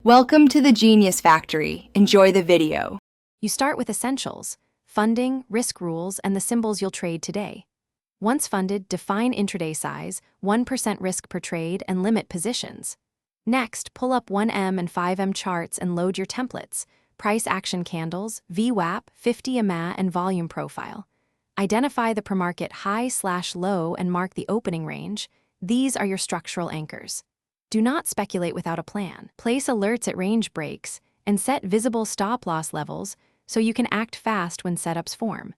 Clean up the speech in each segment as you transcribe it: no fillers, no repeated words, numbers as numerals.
Welcome to the Genius Factory. Enjoy the video. You start with essentials: funding, risk rules, and the symbols you'll trade today. Once funded, define intraday size, 1% risk per trade, and limit positions. Next, pull up 1M and 5M charts and load your templates: price action candles, VWAP, 50 EMA, and volume profile. Identify the pre-market high/low and mark the opening range. These are your structural anchors. Do not speculate without a plan. Place alerts at range breaks and set visible stop-loss levels so you can act fast when setups form.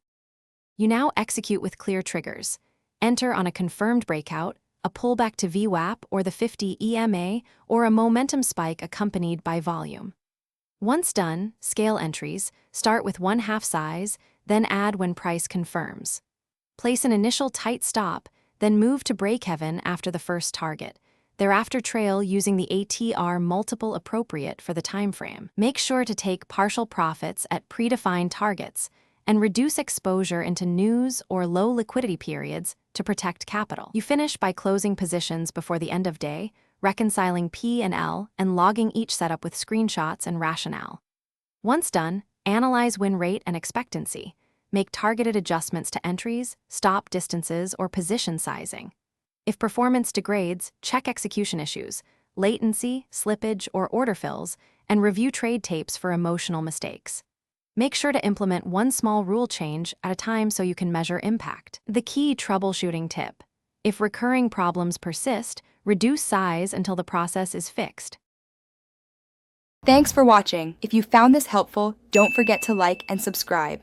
You now execute with clear triggers. Enter on a confirmed breakout, a pullback to VWAP or the 50 EMA, or a momentum spike accompanied by volume. Once done, scale entries, start with 1/2 size, then add when price confirms. Place an initial tight stop, then move to break-even after the first target. Thereafter trail using the ATR multiple appropriate for the time frame. Make sure to take partial profits at predefined targets and reduce exposure into news or low liquidity periods to protect capital. You finish by closing positions before the end of day, reconciling P&L, and logging each setup with screenshots and rationale. Once done, analyze win rate and expectancy. Make targeted adjustments to entries, stop distances, or position sizing. If performance degrades, check execution issues, latency, slippage, or order fills, and review trade tapes for emotional mistakes. Make sure to implement one small rule change at a time so you can measure impact. The key troubleshooting tip: if recurring problems persist, reduce size until the process is fixed. Thanks for watching. If you found this helpful, don't forget to like and subscribe.